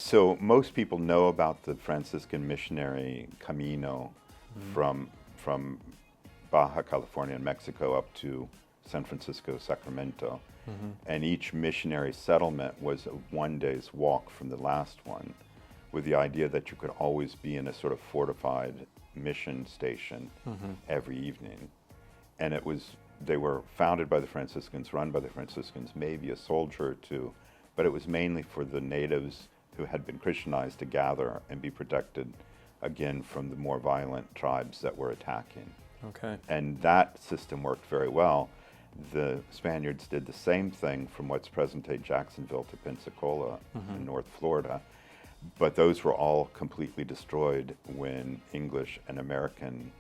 So most people know about the Franciscan missionary Camino from Baja California and Mexico up to San Francisco, Sacramento. And each missionary settlement was a 1 day's walk from the last one, with the idea that you could always be in a sort of fortified mission station every evening. And they were founded by the Franciscans, run by the Franciscans, maybe a soldier or two, but it was mainly for the natives who had been Christianized to gather and be protected again from the more violent tribes that were attacking. Okay. And that system worked very well. The Spaniards did the same thing from what's present-day Jacksonville to Pensacola in North Florida, but those were all completely destroyed when English and American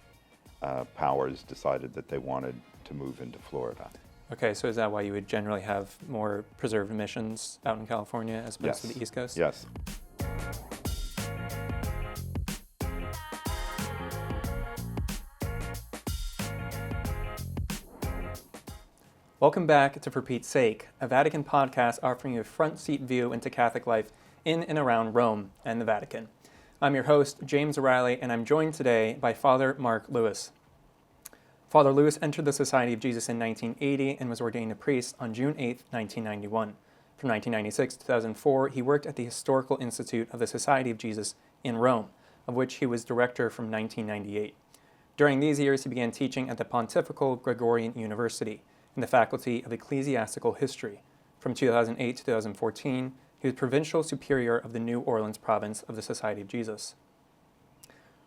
powers decided that they wanted to move into Florida. Okay, so is that why you would generally have more preserved missions out in California as opposed to the East Coast? Yes. Welcome back to For Pete's Sake, a Vatican podcast offering you a front seat view into Catholic life in and around Rome and the Vatican. I'm your host, James O'Reilly, and I'm joined today by Father Mark Lewis. Father Lewis entered the Society of Jesus in 1980 and was ordained a priest on June 8, 1991. From 1996 to 2004, he worked at the Historical Institute of the Society of Jesus in Rome, of which he was director from 1998. During these years, he began teaching at the Pontifical Gregorian University in the Faculty of Ecclesiastical History. From 2008 to 2014, he was Provincial Superior of the New Orleans Province of the Society of Jesus.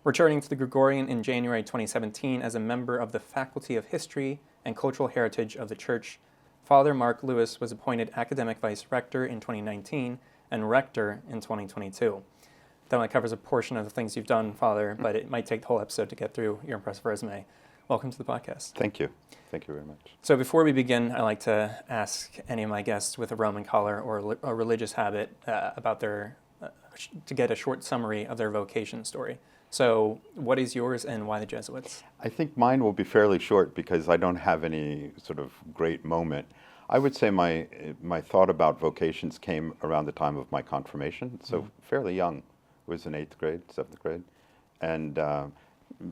Returning to the Gregorian in January 2017 as a member of the Faculty of History and Cultural Heritage of the Church, Father Mark Lewis was appointed Academic Vice Rector in 2019 and Rector in 2022. That only covers a portion of the things you've done, Father, but it might take the whole episode to get through your impressive resume. Welcome to the podcast. Thank you. Thank you very much. So before we begin, I like to ask any of my guests with a Roman collar or a religious habit about to get a short summary of their vocation story. So what is yours and why the Jesuits? I think mine will be fairly short because I don't have any sort of great moment. I would say my thought about vocations came around the time of my confirmation, so fairly young. It was in 8th grade, 7th grade, and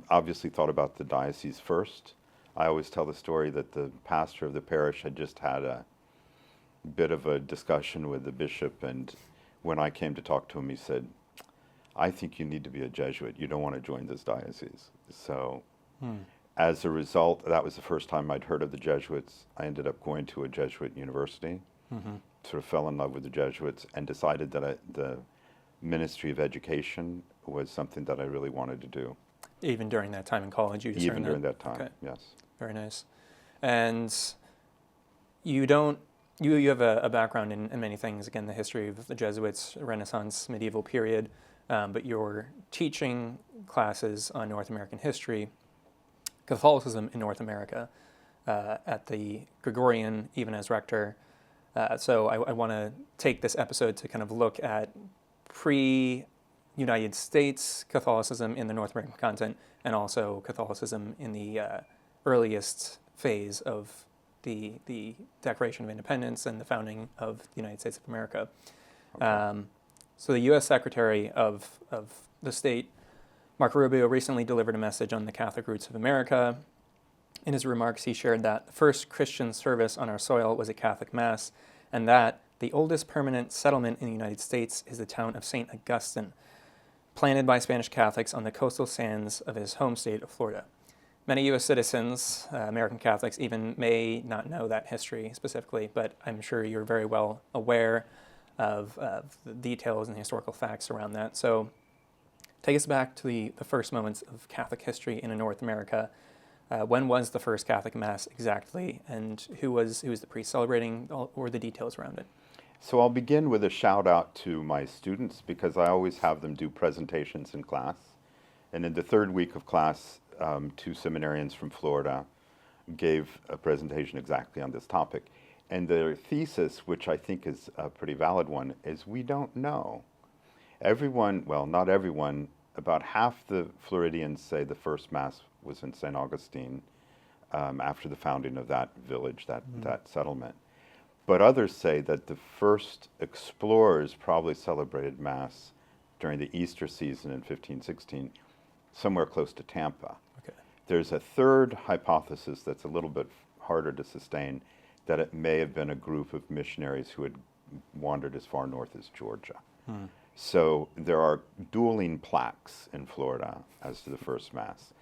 obviously thought about the diocese first. I always tell the story that the pastor of the parish had just had a bit of a discussion with the bishop, and when I came to talk to him, he said, "I think you need to be a Jesuit. You don't want to join this diocese." So as a result, that was the first time I'd heard of the Jesuits. I ended up going to a Jesuit university, sort of fell in love with the Jesuits, and decided that the ministry of education was something that I really wanted to do. Even during that time in college, you discerned Even during that time, okay. Yes. Very nice. And you have a background in many things, again, the history of the Jesuits, Renaissance, medieval period, but you're teaching classes on North American history, Catholicism in North America, at the Gregorian, even as rector. So I want to take this episode to kind of look at pre-United States Catholicism in the North American continent, and also Catholicism in the earliest phase of the Declaration of Independence and the founding of the United States of America. Okay. So the U.S. Secretary of the State, Marco Rubio, recently delivered a message on the Catholic roots of America. In his remarks, he shared that the first Christian service on our soil was a Catholic Mass, and that the oldest permanent settlement in the United States is the town of St. Augustine, planted by Spanish Catholics on the coastal sands of his home state of Florida. Many U.S. citizens, American Catholics even, may not know that history specifically, but I'm sure you're very well aware of the details and the historical facts around that. So take us back to the first moments of Catholic history in North America. When was the first Catholic Mass exactly, and who was the priest celebrating, or the details around it? So I'll begin with a shout out to my students, because I always have them do presentations in class. And in the third week of class, 2 seminarians from Florida gave a presentation exactly on this topic. And their thesis, which I think is a pretty valid one, is we don't know. Everyone, well, not everyone, about half the Floridians say the first Mass was in St. Augustine after the founding of that village, that settlement. But others say that the first explorers probably celebrated Mass during the Easter season in 1516, somewhere close to Tampa. Okay. There's a third hypothesis that's a little bit harder to sustain, that it may have been a group of missionaries who had wandered as far north as Georgia. So there are dueling plaques in Florida as to the first Mass.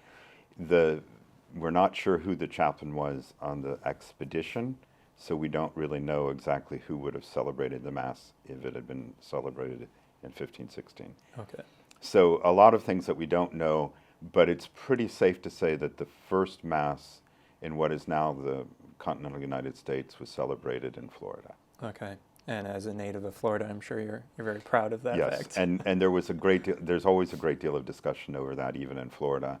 We're not sure who the chaplain was on the expedition, so we don't really know exactly who would have celebrated the Mass if it had been celebrated in 1516. Okay. So a lot of things that we don't know, but it's pretty safe to say that the first Mass in what is now the continental United States was celebrated in Florida. Okay. And as a native of Florida, I'm sure you're very proud of that Yes, fact. and there was there's always a great deal of discussion over that, even in Florida.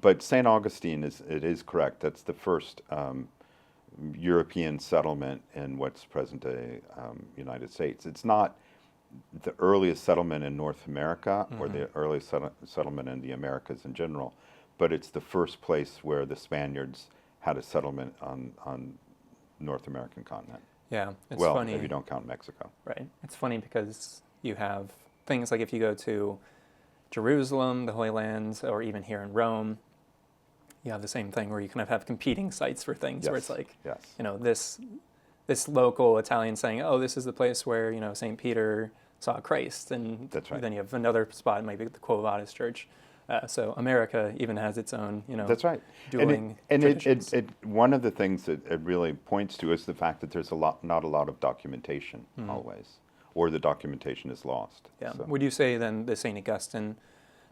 But St. Augustine is correct. That's the first European settlement in what's present-day United States. It's not the earliest settlement in North America or the earliest settlement in the Americas in general, but it's the first place where the Spaniards had a settlement on North American continent. Yeah, it's well, funny. if you don't count Mexico. Right. It's funny because you have things like if you go to Jerusalem, the Holy Land, or even here in Rome, you have the same thing where you kind of have competing sites for things where it's like, Yes. this local Italian saying, oh, this is the place where, St. Peter saw Christ. And That's right. then you have another spot, maybe the Quo Vadis Church. So America even has its own, That's right. dueling And traditions. one of the things that it really points to is the fact that there's not a lot of documentation always, or the documentation is lost. Yeah. So. Would you say then the St. Augustine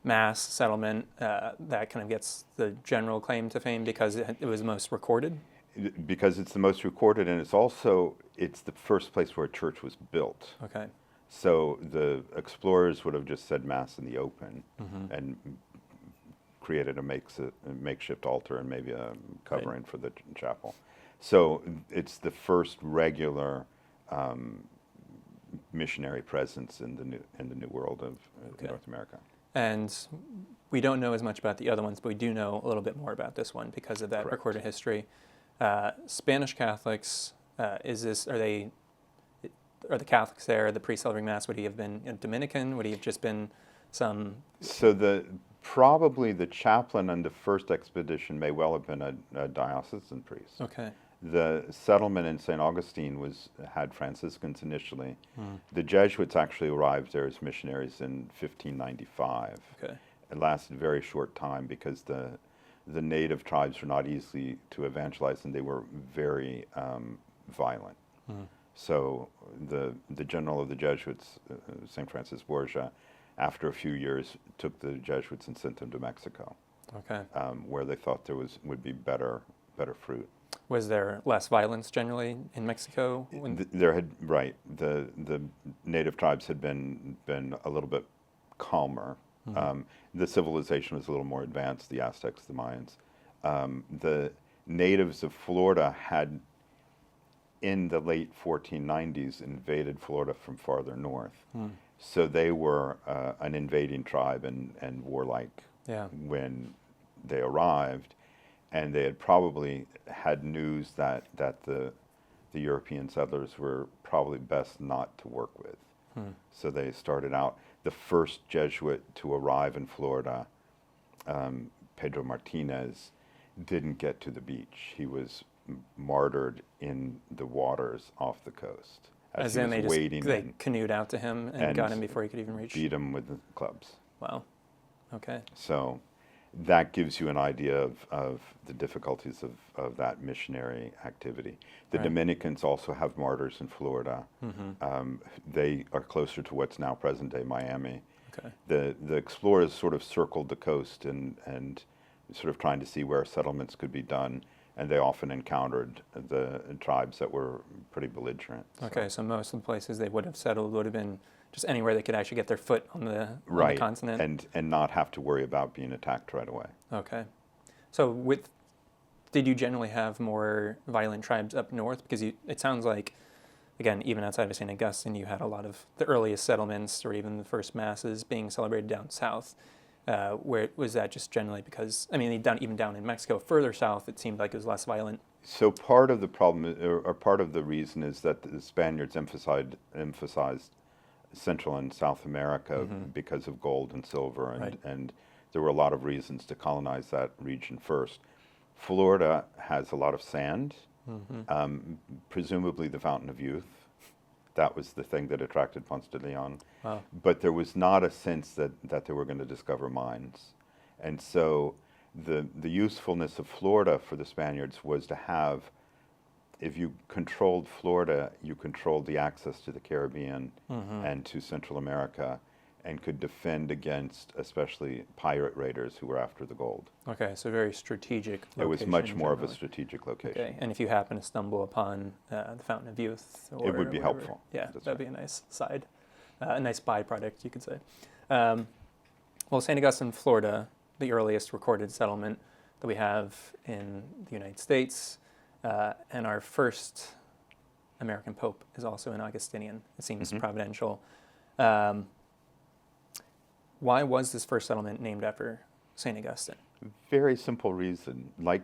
Mass settlement, that kind of gets the general claim to fame because it was most recorded? Because it's the most recorded, and it's the first place where a church was built. Okay. So the explorers would have just said Mass in the open and created a makeshift altar and maybe a covering for the chapel. So it's the first regular missionary presence in the New World of North America. And we don't know as much about the other ones, but we do know a little bit more about this one because of that Correct. recorded history. Spanish Catholics, are the Catholics there, the priest celebrating Mass, would he have been Dominican? Would he have just been some... So probably the chaplain on the first expedition may well have been a diocesan priest. Okay. The settlement in St. Augustine had Franciscans initially. The Jesuits actually arrived there as missionaries in 1595. Okay. It lasted a very short time because the native tribes were not easy to evangelize, and they were very violent. So the general of the Jesuits, St. Francis Borgia, after a few years, took the Jesuits and sent them to Mexico, Okay. where they thought there would be better fruit. Was there less violence generally in Mexico? The native tribes had been a little bit calmer. The civilization was a little more advanced, the Aztecs, the Mayans. The natives of Florida had, in the late 1490s, invaded Florida from farther north. So they were an invading tribe and warlike when they arrived. And they had probably had news that the European settlers were probably best not to work with. So they started out. The first Jesuit to arrive in Florida, Pedro Martinez, didn't get to the beach. He was martyred in the waters off the coast. As in they canoed out to him and got him before he could even reach? Beat him with the clubs. Wow. Okay. So that gives you an idea of the difficulties of that missionary activity. The Dominicans also have martyrs in Florida. They are closer to what's now present-day Miami. Okay. The explorers sort of circled the coast and sort of trying to see where settlements could be done, and they often encountered the tribes that were pretty belligerent. Okay, so most of the places they would have settled would have been just anywhere they could actually get their foot on the continent. And not have to worry about being attacked right away. Okay. So did you generally have more violent tribes up north? Because it sounds like, again, even outside of St. Augustine, you had a lot of the earliest settlements or even the first masses being celebrated down south. Where was that just generally because, even even down in Mexico, further south, it seemed like it was less violent? So part of the problem, or part of the reason, is that the Spaniards emphasized Central and South America because of gold and silver, and there were a lot of reasons to colonize that region first. Florida has a lot of sand, presumably the Fountain of Youth. That was the thing that attracted Ponce de Leon. Wow. But there was not a sense that they were going to discover mines. And so the usefulness of Florida for the Spaniards was to have, if you controlled Florida, you controlled the access to the Caribbean and to Central America, and could defend against especially pirate raiders who were after the gold. Okay, so very strategic location. It was much more of a generally. strategic location. Okay, and if you happen to stumble upon the Fountain of Youth, or It would be whatever, helpful. Yeah, That's that'd be a nice side, a nice byproduct, you could say. Well, St. Augustine, Florida, the earliest recorded settlement that we have in the United States, and our first American Pope is also an Augustinian. It seems providential. Why was this first settlement named after St. Augustine? Very simple reason. Like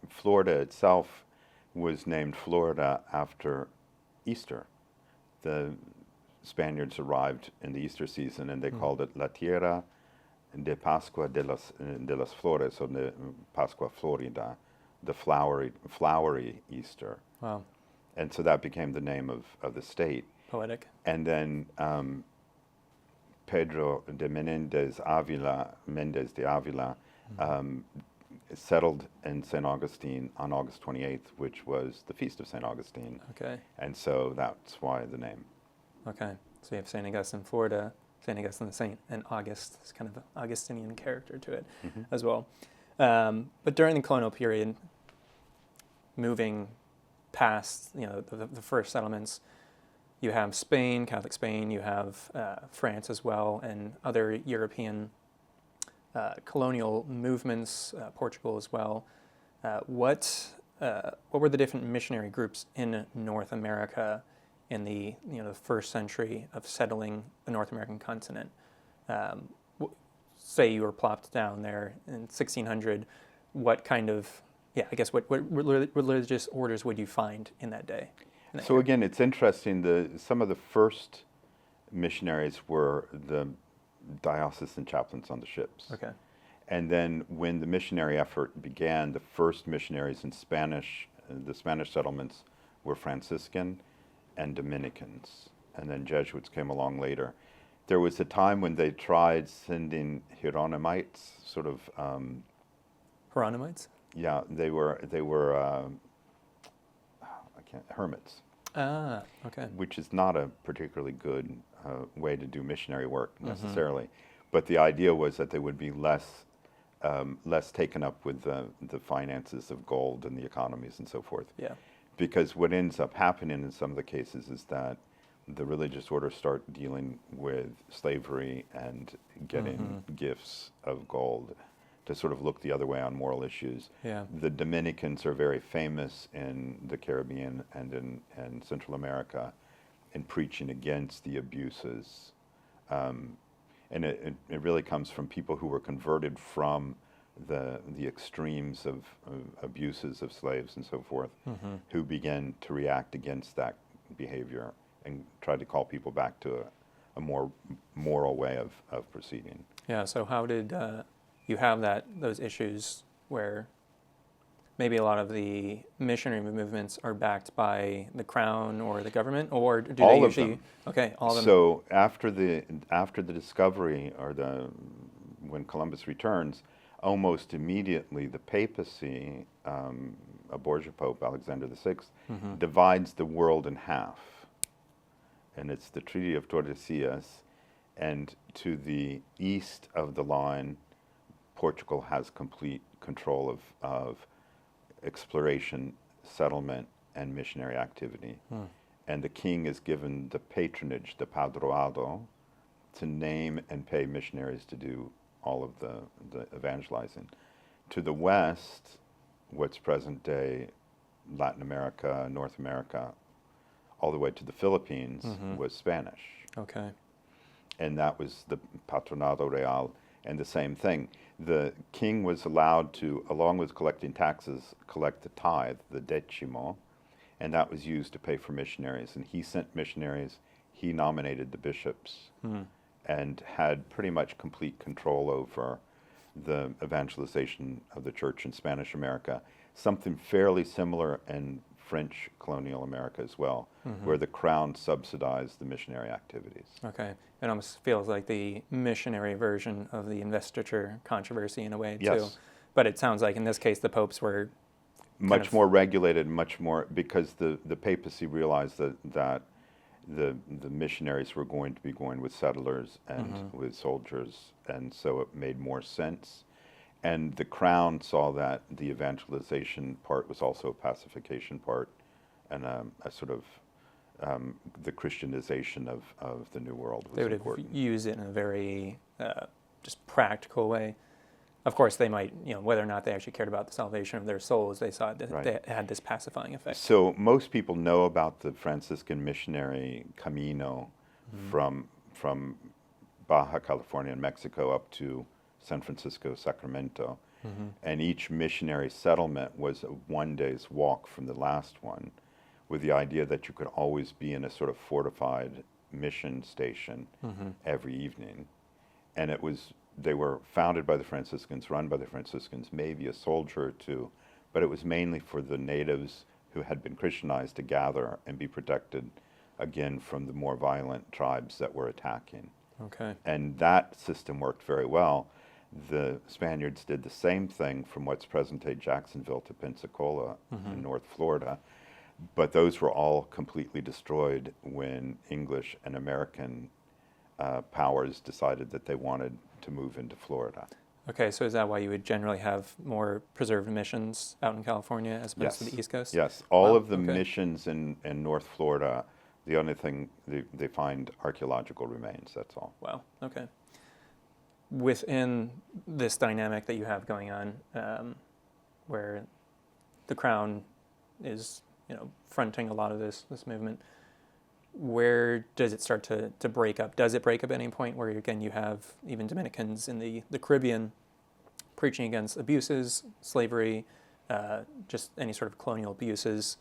Florida itself was named Florida after Easter. The Spaniards arrived in the Easter season and they called it La Tierra de Pascua de las Flores, or de Pascua Florida, the flowery Easter. Wow, And so that became the name of the state. poetic. And then Pedro de Menendez de Avila, settled in St. Augustine on August 28th, which was the feast of St. Augustine. Okay, And so that's why the name. okay. So you have St. Augustine, Florida, St. Augustine the Saint, and August. It's kind of an Augustinian character to it as well. But during the colonial period, moving past the first settlements, you have Spain, Catholic Spain, you have France as well, and other European colonial movements, Portugal as well. What were the different missionary groups in North America in the the first century of settling the North American continent? Say you were plopped down there in 1600, what kind of what religious orders would you find in that day? So again, it's interesting. Some of the first missionaries were the diocesan chaplains on the ships. Okay. And then when the missionary effort began, the first missionaries in the Spanish settlements were Franciscan and Dominicans. And then Jesuits came along later. There was a time when they tried sending Hieronymites, sort of. Hieronymites? Yeah, they were hermits. Ah, okay. Which is not a particularly good way to do missionary work necessarily. But the idea was that they would be less taken up with the finances of gold and the economies and so forth. Yeah. Because what ends up happening in some of the cases is that the religious orders start dealing with slavery and getting gifts of gold to sort of look the other way on moral issues. Yeah. The Dominicans are very famous in the Caribbean and in Central America in preaching against the abuses. And it really comes from people who were converted from the extremes of abuses of slaves and so forth, who began to react against that behavior and tried to call people back to a more moral way of proceeding. Yeah, so how did you have those issues where maybe a lot of the missionary movements are backed by the crown or the government, or do All they of usually? them. Okay, all of them. So after the discovery, or when Columbus returns, almost immediately the papacy, a Borgia Pope, Alexander VI, divides the world in half. And it's the Treaty of Tordesillas, and to the east of the line, Portugal has complete control of exploration, settlement, and missionary activity. And the king is given the patronage, the padroado, to name and pay missionaries to do all of the evangelizing. To the west, what's present day Latin America, North America, all the way to the Philippines, was Spanish. Okay. And that was the Patronado Real. and the same thing. The king was allowed to, along with collecting taxes, collect the tithe, the decimo, and that was used to pay for missionaries. And he sent missionaries, he nominated the bishops, and had pretty much complete control over the evangelization of the church in Spanish America. Something fairly similar in French colonial America as well, where the crown subsidized the missionary activities. Okay. It almost feels like the missionary version of the investiture controversy in a way, too. Yes. But it sounds like in this case the popes were Much more regulated, much more, because the papacy realized that the missionaries were going to be going with settlers and with soldiers, and so it made more sense. And the crown saw that the evangelization part was also a pacification part, and a sort of the Christianization of the New World was they would important. have used it in a very just practical way. Of course, they might, whether or not they actually cared about the salvation of their souls, they saw that Right. they had this pacifying effect. So most people know about the Franciscan missionary Camino from Baja California and Mexico up to San Francisco, Sacramento. And each missionary settlement was a one day's walk from the last one, with the idea that you could always be in a sort of fortified mission station every evening. And they were founded by the Franciscans, run by the Franciscans, maybe a soldier or two, but it was mainly for the natives who had been Christianized to gather and be protected again from the more violent tribes that were attacking. Okay. And that system worked very well. The Spaniards did the same thing from what's present-day Jacksonville to Pensacola in North Florida, but those were all completely destroyed when English and American powers decided that they wanted to move into Florida. Okay, so is that why you would generally have more preserved missions out in California as opposed to the East Coast? Yes, all Wow, of the missions in North Florida, the only thing they find archaeological remains, that's all. Wow, okay. Within this dynamic that you have going on, where the crown is, fronting a lot of this movement, where does it start to break up? Does it break up at any point where, again, you have even Dominicans in the Caribbean preaching against abuses, slavery, just any sort of colonial abuses?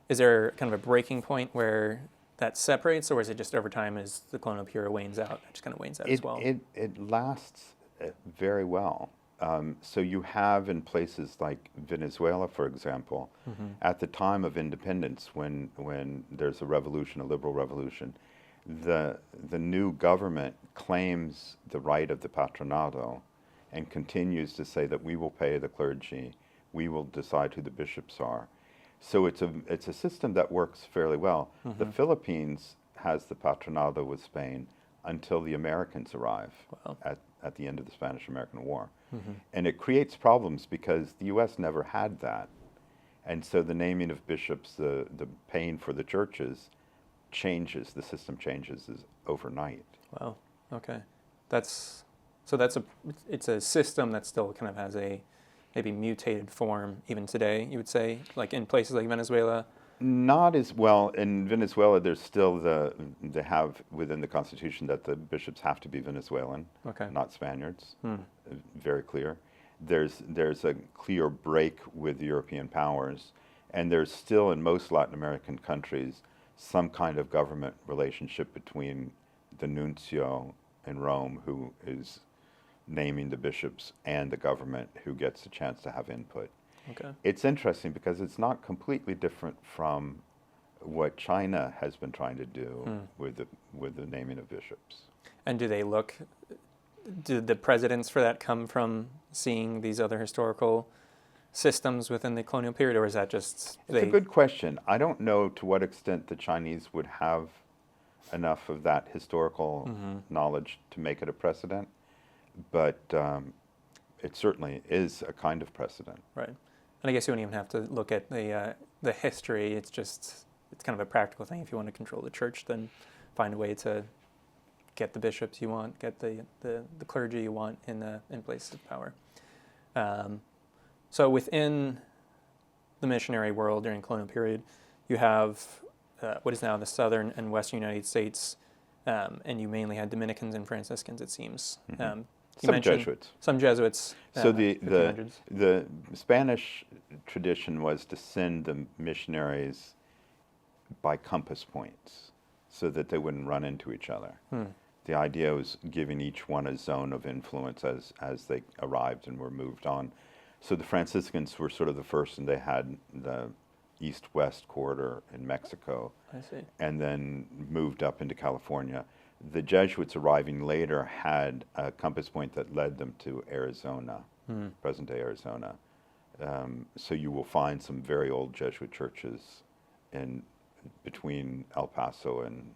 Is there kind of a breaking point where that separates, or is it just over time as the colonial era wanes out, it just kind of wanes out as well? It lasts very well. So you have in places like Venezuela, for example, at the time of independence, when there's a revolution, a liberal revolution, the new government claims the right of the patronado and continues to say that we will pay the clergy, we will decide who the bishops are. So it's a system that works fairly well. The Philippines has the patronado with Spain until the Americans arrive at the end of the Spanish-American War. And it creates problems because the U.S. never had that. And so the naming of bishops, the paying for the churches changes, the system changes overnight. Wow, okay. It's a system that still kind of has a maybe mutated form even today, you would say, like in places like Venezuela? Not as well. In Venezuela, there's still they have within the constitution that the bishops have to be Venezuelan, not Spaniards. Very clear. There's a clear break with the European powers, and there's still in most Latin American countries some kind of government relationship between the nuncio in Rome, who is naming the bishops, and the government, who gets a chance to have input. Okay. It's interesting because it's not completely different from what China has been trying to do with the naming of bishops. And do the precedents for that come from seeing these other historical systems within the colonial period, or is that just... It's a good question. I don't know to what extent the Chinese would have enough of that historical knowledge to make it a precedent, but it certainly is a kind of precedent. Right. And I guess you don't even have to look at the history. It's kind of a practical thing. If you want to control the church, then find a way to get the bishops you want, get the clergy you want in places of power. So within the missionary world during the colonial period, you have what is now the southern and western United States, and you mainly had Dominicans and Franciscans, it seems. You Some mentioned Jesuits. some Jesuits. So the 1500s. the Spanish tradition was to send the missionaries by compass points so that they wouldn't run into each other. The idea was giving each one a zone of influence as they arrived and were moved on. So the Franciscans were sort of the first, and they had the east-west corridor in Mexico, I see. and then moved up into California. The Jesuits arriving later had a compass point that led them to Arizona, present-day Arizona. So you will find some very old Jesuit churches in between El Paso and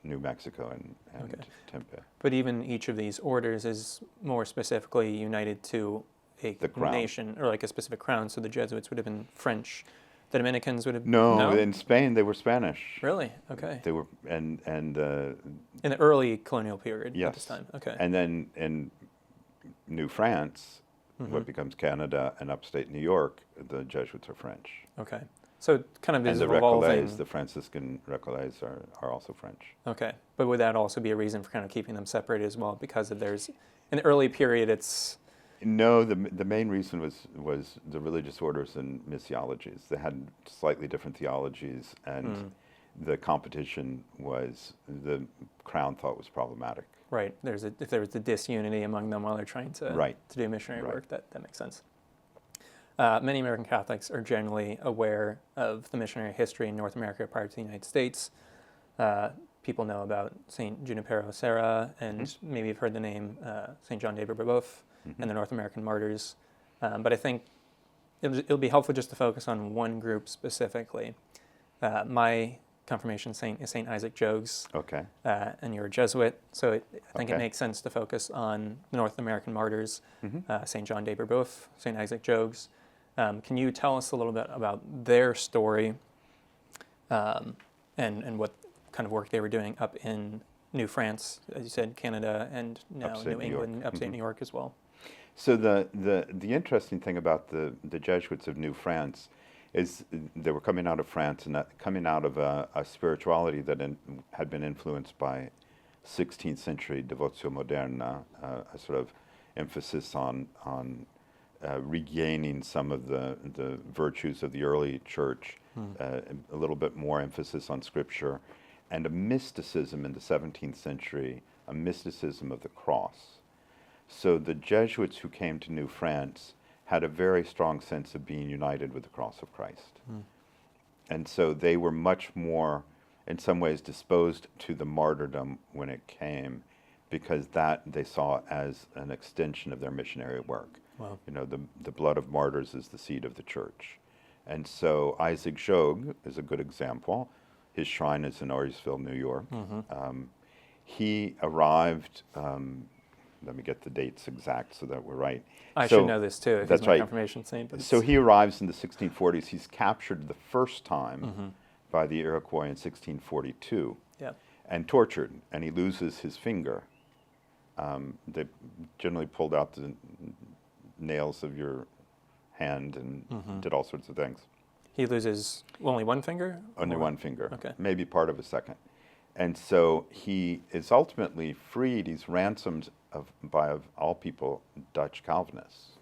New Mexico and Okay. Tempe. But even each of these orders is more specifically united to a The crown. nation or like a specific crown. So the Jesuits would have been French. The Dominicans would have No, in Spain they were Spanish. Really? Okay. They were and In the early colonial period at this yes. time. Okay. And then in New France, what becomes Canada and upstate New York, the Jesuits are French. Okay. So kind of And is the evolving. Recollets, the Franciscan Recollets are also French. Okay. But would that also be a reason for kind of keeping them separated as well? Because if there's in the early period, it's No, the main reason was the religious orders and missiologies. They had slightly different theologies, and the competition was the crown thought was problematic. right. If there was the disunity among them while they're trying to Right. to do missionary Right. work, that makes sense. Many American Catholics are generally aware of the missionary history in North America prior to the United States. People know about Saint Junipero Serra, and maybe you've heard the name Saint John de Brebeuf and the North American Martyrs. But I think it'll be helpful just to focus on one group specifically. My confirmation saint is Saint Isaac Jogues, Okay. and you're a Jesuit, so I think it Okay. makes sense to focus on the North American martyrs, Saint John de Brebeuf, Saint Isaac Jogues. Can you tell us a little bit about their story and what kind of work they were doing up in New France, as you said, Canada, and now Upstate New New York. England, upstate New York as well? So the interesting thing about the Jesuits of New France is they were coming out of France and coming out of a spirituality that had been influenced by 16th century Devotio Moderna, a sort of emphasis on regaining some of the virtues of the early church, a little bit more emphasis on scripture, and a mysticism in the 17th century, a mysticism of the cross. So the Jesuits who came to New France had a very strong sense of being united with the cross of Christ. And so they were much more, in some ways, disposed to the martyrdom when it came, because that they saw as an extension of their missionary work. Wow. You know, the blood of martyrs is the seed of the church. And so Isaac Jogues is a good example. His shrine is in Aurysville, New York. He arrived, let me get the dates exact so that we're right. I should know this too, if that's he's my right. confirmation saint. But So he arrives in the 1640s. He's captured the first time by the Iroquois in 1642 yeah. and tortured, and he loses his finger. They generally pulled out the nails of your hand and did all sorts of things. He loses only one finger? Only Or- one finger, Okay. maybe part of a second. And so he is ultimately freed. He's ransomed by, of all people, Dutch Calvinists,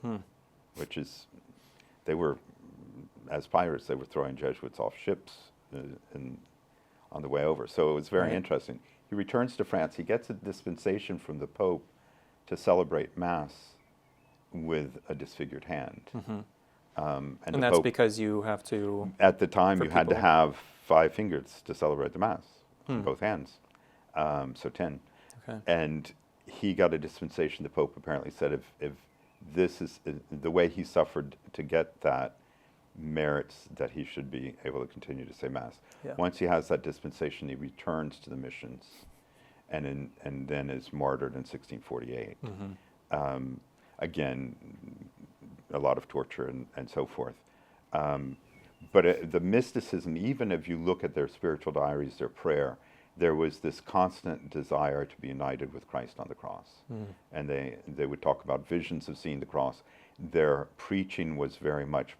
which is, they were, as pirates, they were throwing Jesuits off ships on the way over. So it was very interesting. He returns to France. He gets a dispensation from the Pope to celebrate Mass with a disfigured hand. And the that's Pope, because you have to... at the time, for you had to people- have 5 fingers to celebrate the Mass, in both hands, so 10. Okay. And he got a dispensation. The Pope apparently said if this is the way he suffered to get that merits that he should be able to continue to say Mass. Yeah. Once he has that dispensation, he returns to the missions, and then is martyred in 1648. Again, a lot of torture and so forth. But the mysticism, even if you look at their spiritual diaries, their prayer, there was this constant desire to be united with Christ on the cross. And they would talk about visions of seeing the cross. Their preaching was very much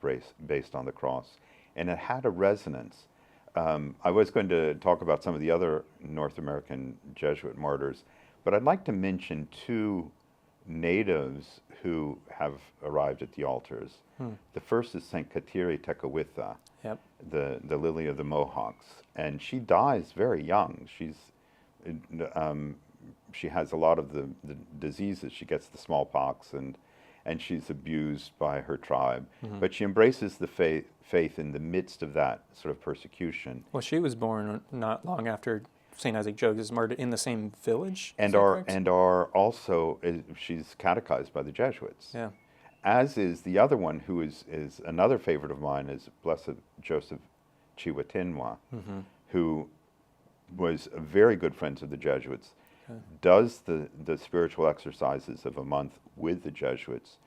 based on the cross. And it had a resonance. I was going to talk about some of the other North American Jesuit martyrs, but I'd like to mention 2 natives who have arrived at the altars. The first is Saint Kateri Tekakwitha, Yep. the Lily of the Mohawks, and she dies very young. She has a lot of the diseases. She gets the smallpox, and she's abused by her tribe. But she embraces the faith in the midst of that sort of persecution. Well, she was born not long after St. Isaac Jogues is martyred in the same village. And she's catechized by the Jesuits. Yeah. As is the other one, who is another favorite of mine, is Blessed Joseph Chiwetinwa, who was a very good friend of the Jesuits, does the spiritual exercises of a month with the Jesuits,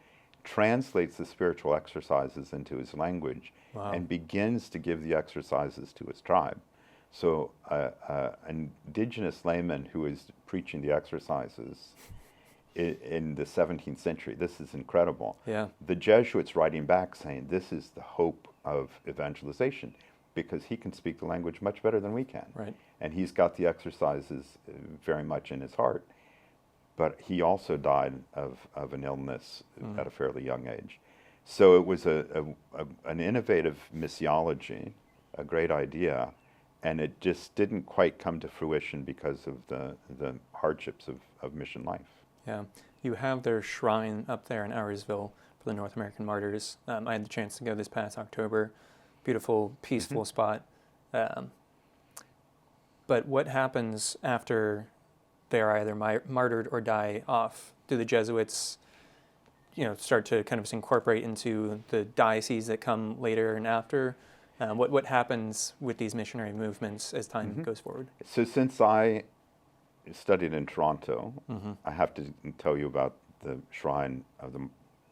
translates the spiritual exercises into his language, and begins to give the exercises to his tribe. So an indigenous layman who is preaching the exercises in the 17th century, this is incredible. Yeah. The Jesuits writing back saying this is the hope of evangelization, because he can speak the language much better than we can. Right. And he's got the exercises very much in his heart. But he also died of an illness at a fairly young age. So it was an innovative missiology, a great idea, and it just didn't quite come to fruition because of the hardships of mission life. Yeah. You have their shrine up there in Ayersville for the North American Martyrs. I had the chance to go this past October. Beautiful, peaceful spot. But what happens after they're either martyred or die off? Do the Jesuits, start to kind of incorporate into the dioceses that come later and after? What happens with these missionary movements as time goes forward? So since I studied in Toronto, I have to tell you about the shrine of the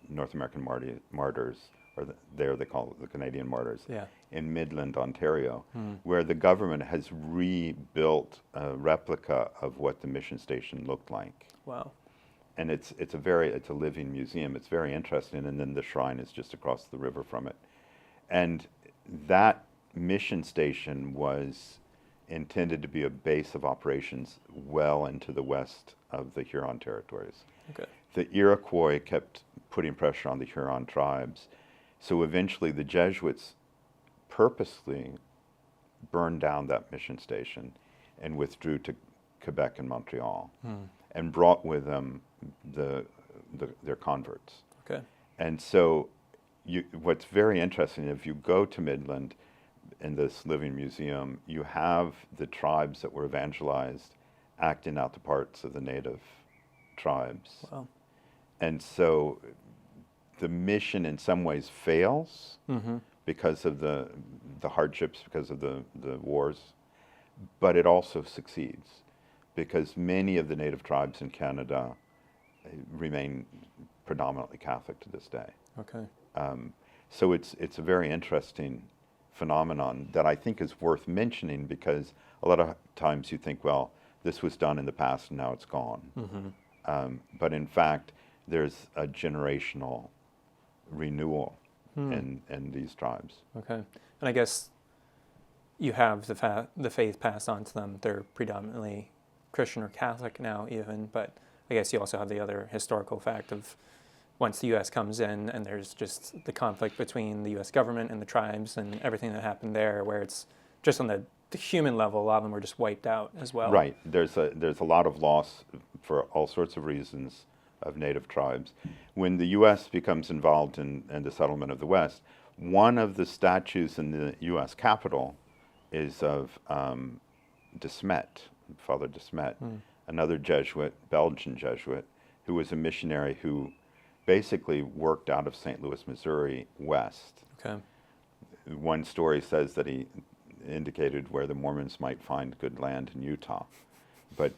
North American Martyrs, or there they call it the Canadian Martyrs, in Midland, Ontario, where the government has rebuilt a replica of what the mission station looked like. Wow. And it's a living museum. It's very interesting, and then the shrine is just across the river from it. And that mission station was intended to be a base of operations well into the west of the Huron territories. Okay. The Iroquois kept putting pressure on the Huron tribes, so eventually the Jesuits purposely burned down that mission station and withdrew to Quebec and Montreal, and brought with them their converts. Okay. And so what's very interesting, if you go to Midland in this living museum, you have the tribes that were evangelized acting out the parts of the native tribes. Wow. And so the mission in some ways fails because of the hardships, because of the wars, but it also succeeds because many of the native tribes in Canada remain predominantly Catholic to this day. Okay. So it's a very interesting phenomenon that I think is worth mentioning, because a lot of times you think, well, this was done in the past and now it's gone. But in fact, there's a generational renewal in these tribes. Okay. And I guess you have the faith passed on to them. They're predominantly Christian or Catholic now even, but I guess you also have the other historical fact of once the U.S. comes in and there's just the conflict between the U.S. government and the tribes and everything that happened there, where it's just on the human level, a lot of them were just wiped out as well. Right. There's a lot of loss for all sorts of reasons of native tribes. When the U.S. becomes involved in the settlement of the West, one of the statues in the U.S. Capitol is of de Smet, Father de Smet, another Jesuit, Belgian Jesuit, who was a missionary who basically worked out of St. Louis, Missouri, west. Okay. One story says that he indicated where the Mormons might find good land in Utah, but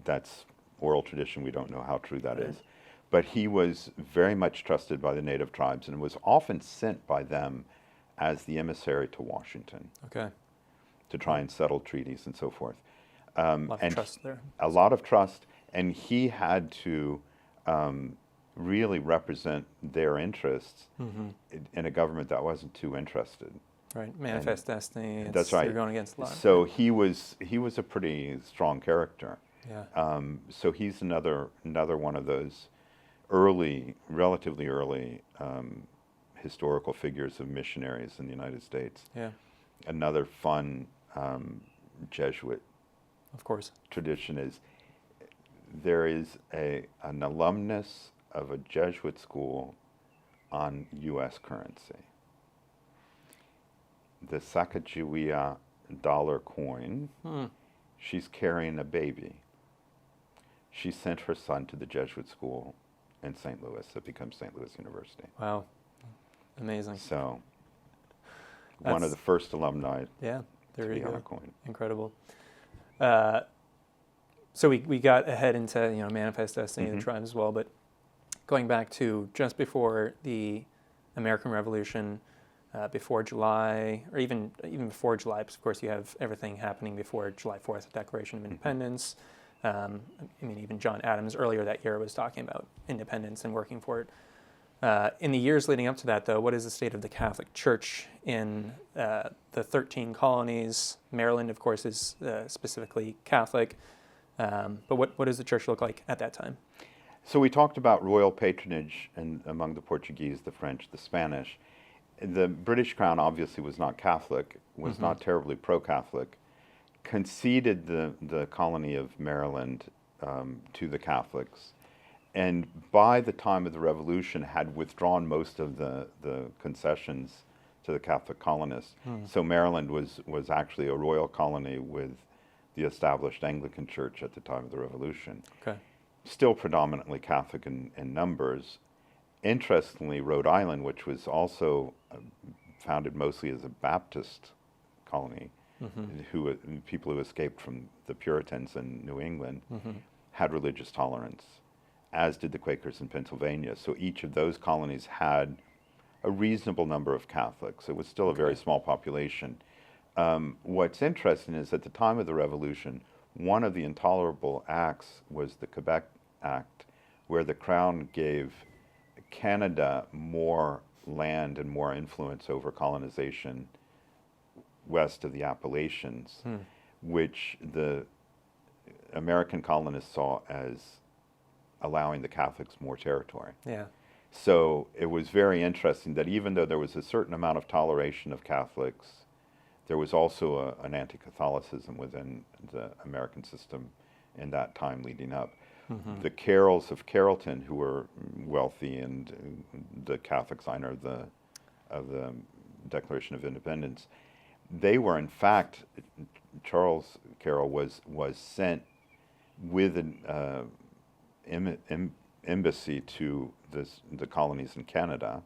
that's oral tradition. We don't know how true that is. But he was very much trusted by the native tribes and was often sent by them as the emissary to Washington. Okay. To try and settle treaties and so forth. A lot of trust there. A lot of trust, and he had to really represent their interests in a government that wasn't too interested. Right, manifest destiny. That's right. You're going against a lot. So he was a pretty strong character, Yeah. So he's another one of those relatively early historical figures of missionaries in the United States. Yeah. Another fun Jesuit Of course. tradition is there is an alumnus of a Jesuit school on U.S. currency. The Sacagawea dollar coin, she's carrying a baby. She sent her son to the Jesuit school in St. Louis. It becomes St. Louis University. Wow. Amazing. So one of the first alumni Yeah, there to you be on go. a coin. Incredible. So we got ahead into manifest destiny of the tribe as well, but going back to just before the American Revolution, before July, or even before July, because of course you have everything happening before July 4th, Declaration of Independence. Even John Adams earlier that year was talking about independence and working for it. In the years leading up to that, though, what is the state of the Catholic Church in the 13 colonies? Maryland, of course, is specifically Catholic. But what does the church look like at that time? So we talked about royal patronage among the Portuguese, the French, the Spanish. The British Crown obviously was not Catholic, was not terribly pro-Catholic, conceded the colony of Maryland to the Catholics, and by the time of the Revolution had withdrawn most of the concessions to the Catholic colonists. So Maryland was actually a royal colony with the established Anglican Church at the time of the Revolution. Okay. Still predominantly Catholic in numbers. Interestingly, Rhode Island, which was also founded mostly as a Baptist colony, people who escaped from the Puritans in New England, had religious tolerance, as did the Quakers in Pennsylvania. So each of those colonies had a reasonable number of Catholics. It was still a very small population. What's interesting is at the time of the Revolution, one of the intolerable acts was the Quebec Act, where the Crown gave Canada more land and more influence over colonization west of the Appalachians, which the American colonists saw as allowing the Catholics more territory. Yeah. So it was very interesting that even though there was a certain amount of toleration of Catholics, there was also an anti-Catholicism within the American system in that time leading up. The Carrolls of Carrollton, who were wealthy and the Catholic signer of the Declaration of Independence, they were in fact, Charles Carroll was sent with an embassy to the colonies in Canada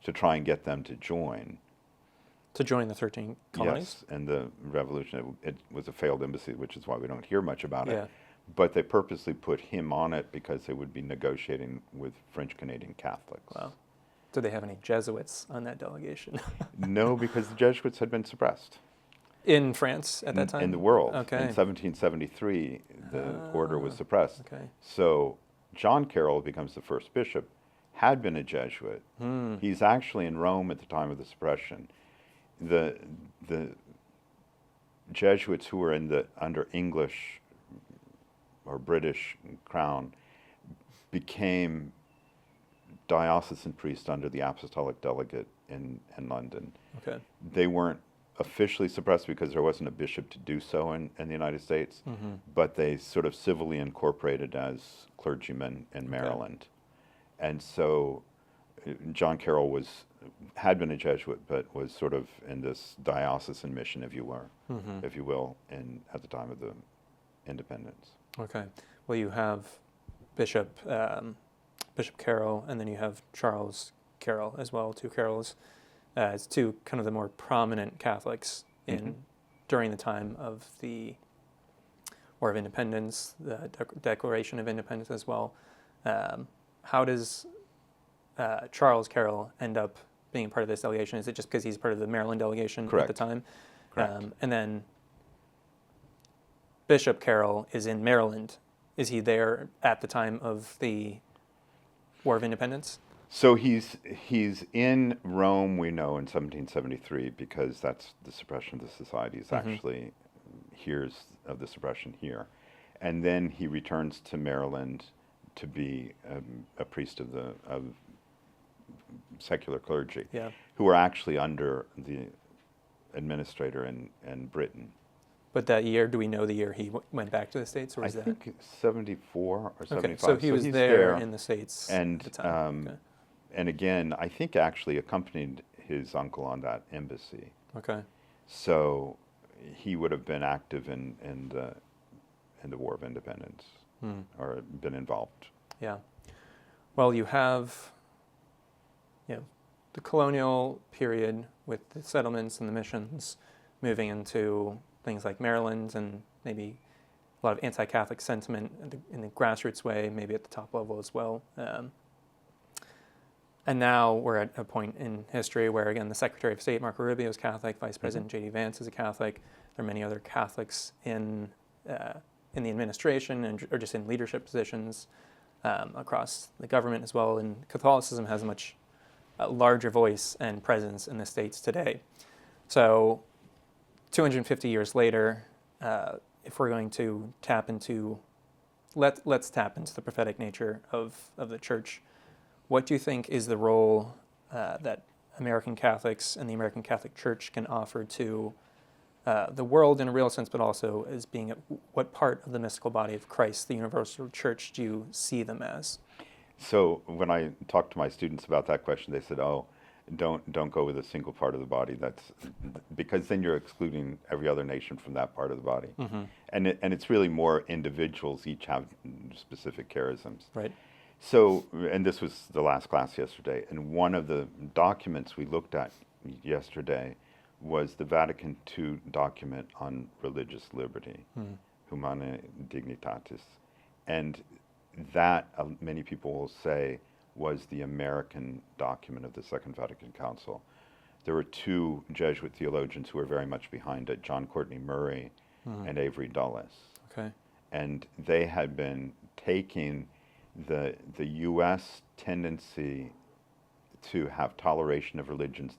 to try and get them to join. To join the 13 colonies? Yes, and the revolution, it was a failed embassy, which is why we don't hear much about Yeah. it. But they purposely put him on it because they would be negotiating with French-Canadian Catholics. Wow. Did they have any Jesuits on that delegation? No, because the Jesuits had been suppressed. In France at that time? In the world. Okay. In 1773, the order was suppressed. Okay. So John Carroll becomes the first bishop, had been a Jesuit. He's actually in Rome at the time of the suppression. The Jesuits who were under English or British crown became diocesan priests under the apostolic delegate in London. Okay. They weren't officially suppressed because there wasn't a bishop to do so in the United States, but they sort of civilly incorporated as clergymen in Maryland. And so John Carroll had been a Jesuit, but was sort of in this diocesan mission, if you will, at the time of the independence. Okay. Well, you have Bishop Carroll, and then you have Charles Carroll as well, two Carrolls, as two kind of the more prominent Catholics during the time of the War of Independence, the Declaration of Independence as well. How does Charles Carroll end up being part of this delegation? Is it just because he's part of the Maryland delegation Correct. at the time? Correct. And then Bishop Carroll is in Maryland. Is he there at the time of the War of Independence? So he's in Rome, we know, in 1773, because that's the suppression of the societies. Actually hears of the suppression here. and then he returns to Maryland to be a priest of secular clergy, Yeah. who were actually under the administrator in Britain. But that year, do we know the year he went back to the States, or I is that? think 74 or 75. Okay, so he was he's there in the States and at the time. Okay. and again, I think actually accompanied his uncle on that embassy. Okay. So he would have been active in the War of Independence, or been involved. Yeah. Well, you have, the colonial period with the settlements and the missions moving into things like Maryland, and maybe a lot of anti-Catholic sentiment in the grassroots way, maybe at the top level as well. And now we're at a point in history where, again, the Secretary of State, Marco Rubio, is Catholic, Vice President J.D. Vance is a Catholic. There are many other Catholics in the administration or just in leadership positions across the government as well. And Catholicism has a much larger voice and presence in the States today. So 250 years later, if we're going to tap into, let's tap into the prophetic nature of the Church. What do you think is the role that American Catholics and the American Catholic Church can offer to the world in a real sense, but also as being what part of the mystical body of Christ, the universal Church, do you see them as? So when I talked to my students about that question, they said, "Oh, don't go with a single part of the body. That's because then you're excluding every other nation from that part of the body." And it's really more individuals each have specific charisms. Right. So, and this was the last class yesterday, and one of the documents we looked at yesterday was the Vatican II document on religious liberty, Humanae Dignitatis. And that, many people will say, was the American document of the Second Vatican Council. There were two Jesuit theologians who were very much behind it, John Courtney Murray and Avery Dulles. Okay. And they had been taking the U.S. tendency to have toleration of religions.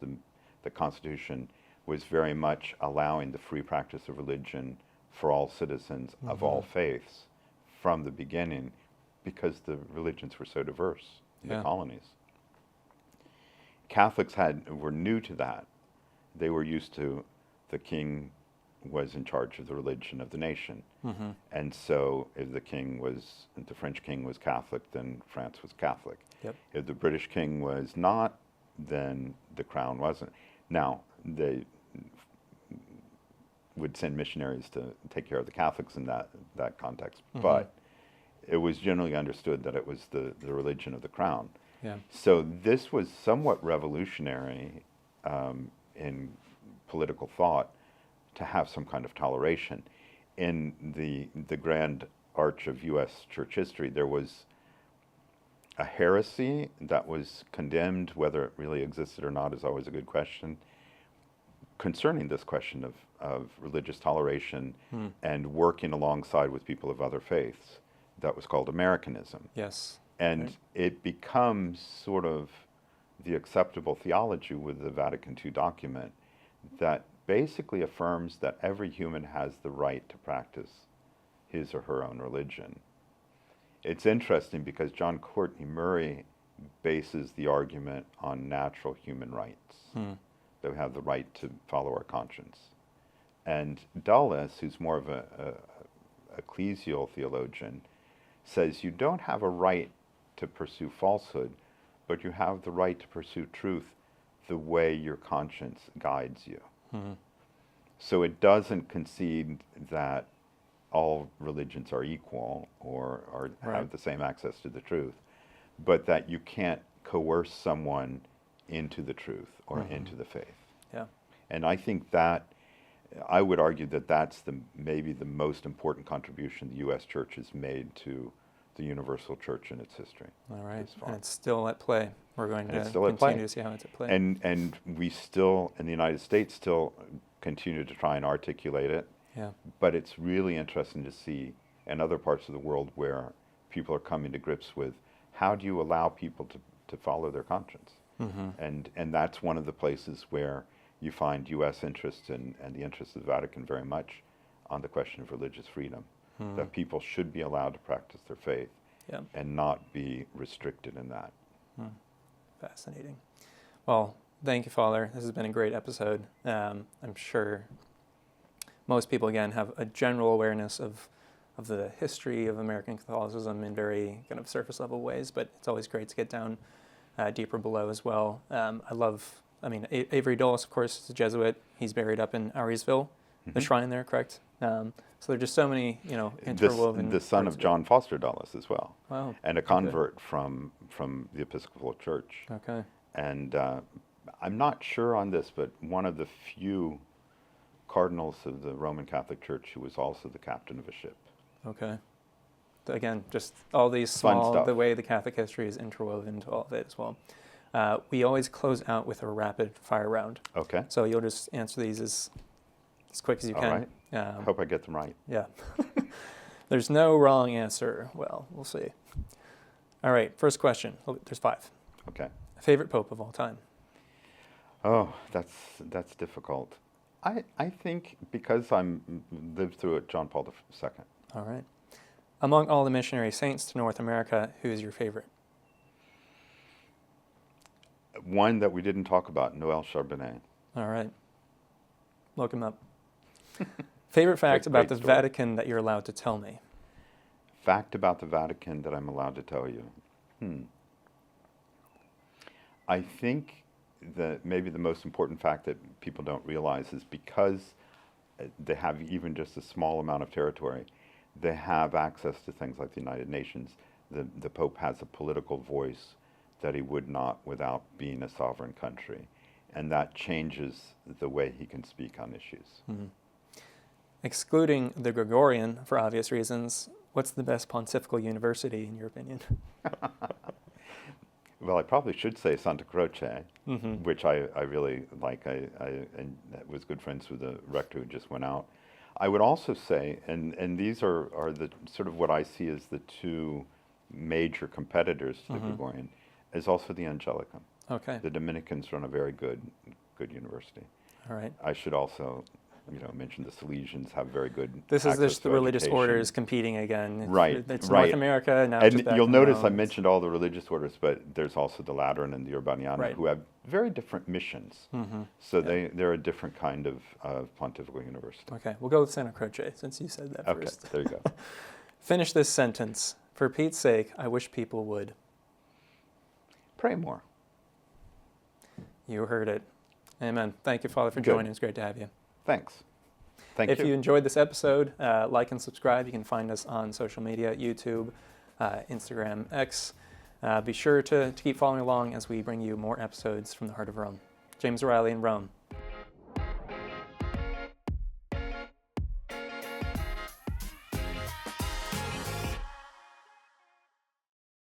The Constitution was very much allowing the free practice of religion for all citizens of all faiths from the beginning, because the religions were so diverse in the colonies. Catholics were new to that. They were used to the king was in charge of the religion of the nation. And so if the French king was Catholic, then France was Catholic. Yep. If the British king was not, then the crown wasn't. Now, they would send missionaries to take care of the Catholics in that context. But it was generally understood that it was the religion of the crown. Yeah. So this was somewhat revolutionary in political thought, to have some kind of toleration. In the grand arch of U.S. church history, there was a heresy that was condemned. Whether it really existed or not is always a good question, concerning this question of religious toleration and working alongside with people of other faiths. That was called Americanism. Yes. And it becomes sort of the acceptable theology with the Vatican II document that basically affirms that every human has the right to practice his or her own religion. It's interesting because John Courtney Murray bases the argument on natural human rights, that we have the right to follow our conscience. And Dulles, who's more of a ecclesial theologian, says you don't have a right to pursue falsehood, but you have the right to pursue truth the way your conscience guides you. So it doesn't concede that all religions are equal or have the same access to the truth, but that you can't coerce someone into the truth or into the faith. Yeah. And I think that, I would argue that that's maybe the most important contribution the U.S. Church has made to the universal church in its history. All right. And it's still at play. We're going to still continue to see how it's at play. And we still, in the United States, still continue to try and articulate it. Yeah. But it's really interesting to see in other parts of the world where people are coming to grips with how do you allow people to follow their conscience. And that's one of the places where you find U.S. interest and the interest of the Vatican very much on the question of religious freedom. that people should be allowed to practice their faith Yeah. and not be restricted in that. Fascinating. Well, thank you, Father. This has been a great episode. I'm sure most people, again, have a general awareness of the history of American Catholicism in very kind of surface level ways, but it's always great to get down deeper below as well. Avery Dulles, of course, is a Jesuit. He's buried up in Auriesville, the shrine there, correct? So there are just so many, interwoven. The son parts of John Foster Dulles as well, Wow. and a convert from the Episcopal Church. Okay. And I'm not sure on this, but one of the few cardinals of the Roman Catholic Church who was also the captain of a ship. Okay. Again, just all these Fun small, stuff. the way the Catholic history is interwoven into all of it as well. We always close out with a rapid fire round. Okay. So you'll just answer these as quick as you All can. right. I hope I get them right. Yeah. There's no wrong answer. Well, we'll see. All right, first question. Oh, there's 5. Okay. Favorite pope of all time? Oh, that's difficult. I think because I'm lived through it, John Paul II. All right. Among all the missionary saints to North America, who is your favorite? One that we didn't talk about, Noel Charbonnet. All right. Look him up. Favorite fact Great about the story. Vatican that you're allowed to tell me? Fact about the Vatican that I'm allowed to tell you. I think that maybe the most important fact that people don't realize is because they have even just a small amount of territory, they have access to things like the United Nations. The Pope has a political voice that he would not without being a sovereign country. And that changes the way he can speak on issues. Mm-hmm. Excluding the Gregorian, for obvious reasons, what's the best pontifical university, in your opinion? Well, I probably should say Santa Croce, Mm-hmm. which I really like. I was good friends with the rector who just went out. I would also say, and these are the sort of what I see as the two major competitors to the Gregorian, is also the Angelicum. Okay. The Dominicans run a very good university. All right. I should also, mention the Salesians have very good. This is access just to the religious education. orders competing again. Right, It's right. North America now. it's And just back you'll in notice I Rome. mentioned all the religious orders, but there's also the Lateran and the Urbaniana Right. who have very different missions. Mm-hmm. So Yeah. they're a different kind of pontifical university. Okay, we'll go with Santa Croce since you said that Okay, first. there you go. Finish this sentence. For Pete's sake, I wish people would. Pray more. You heard it. Amen. Thank you, Father, for Good. joining. It's great to have you. Thanks. Thank If you. you enjoyed this episode, like and subscribe. You can find us on social media, YouTube, Instagram, X. Be sure to keep following along as we bring you more episodes from the heart of Rome. James O'Reilly in Rome.